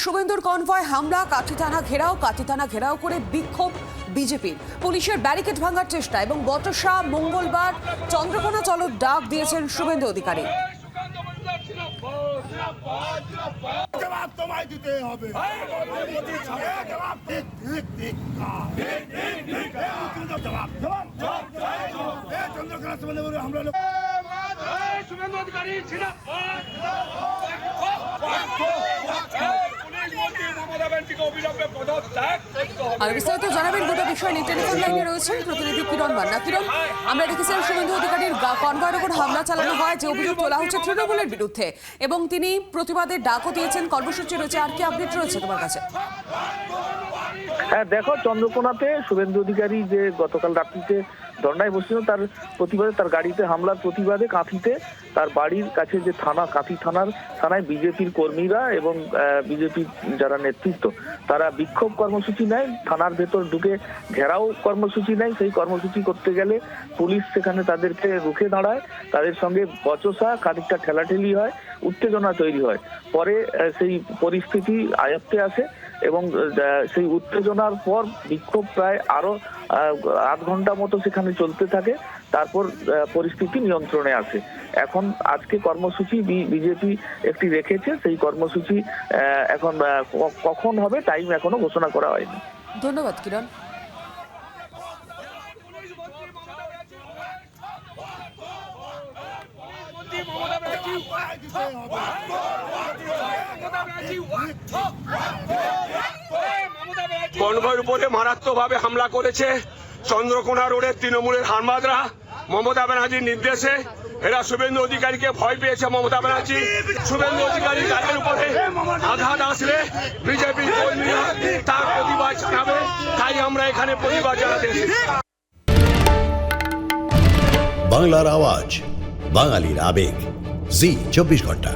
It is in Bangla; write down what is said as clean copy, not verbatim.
শুভেন্দুর কনভয় হামলা, কাঠি থানা ঘেরাও করে বিক্ষোভ বিজেপির। পুলিশের ব্যারিকেড ভাঙার চেষ্টা এবং বচসা। মঙ্গলবার চন্দ্রকোনা চলোর ডাক দিয়েছেন শুভেন্দু অধিকারী। জবাব তোমায় দিতে হবে। শুভেন্দু অধিকারী ছিল আর বিস্তারিত জানাবেন গোটা বিষয় নিয়ে টেলিফোন লাইনে রয়েছেন প্রতিনিধি কিরণ বান্না। কিরণ, আমরা দেখেছিলাম শুভেন্দু অধিকারীর কনভয়ের উপর হামলা চালানো হয়, যে অভিযোগ তোলা হচ্ছে তৃণমূলের বিরুদ্ধে, এবং তিনি প্রতিবাদের ডাকও দিয়েছেন, কর্মসূচি রয়েছে। আর কি আপডেট রয়েছে তোমার কাছে? হ্যাঁ দেখো, চন্দ্রকোনাতে শুভেন্দু অধিকারী যে গতকাল রাত্রিতে ধর্নায় বসছিল, তার প্রতিবাদে, তার গাড়িতে হামলার প্রতিবাদে কাঁথিতে তার বাড়ির কাছে যে থানা, কাঁথি থানায় বিজেপির কর্মীরা এবং বিজেপির যারা নেতৃত্ব, তারা বিক্ষোভ কর্মসূচি নেয়, থানার ভেতর ঢুকে ঘেরাও কর্মসূচি নেয়। সেই কর্মসূচি করতে গেলে পুলিশ সেখানে তাদেরকে রুখে দাঁড়ায়, তাদের সঙ্গে বচসা, খানিকটা ঠেলাঠেলি হয়, উত্তেজনা তৈরি হয়। পরে সেই পরিস্থিতি আয়ত্তে আসে এবং সেই উত্তেজনার পর বিক্ষোভ প্রায় আরো আধ ঘন্টা মতো সেখানে চলতে থাকে। তারপর পরিস্থিতি নিয়ন্ত্রণে আসে। এখন আজকে কর্মসূচি বিজেপি একটি রেখেছে, সেই কর্মসূচি এখন কখন হবে টাইম এখনো ঘোষণা করা হয়নি। ধন্যবাদ কিরণ। কনভয়ের উপরে মারাত্মকভাবে হামলা করেছে চন্দ্রকোনা রোডের তৃণমূলের হারমাদরা। মমতা ব্যানার্জির নির্দেশে এরা শুভেন্দু অধিকারীকে ভয় পেয়েছে। মমতা ব্যানার্জি শুভেন্দু অধিকারীর গাড়ির উপরে আঘাত আসলে বিজেপির কর্মীরা তার প্রতিবাদ জানাবে, তাই আমরা এখানে প্রতিবাদ জানাতে এসেছি। বাংলার আওয়াজ, বাঙালির আবেগ, জি 24 ঘন্টা।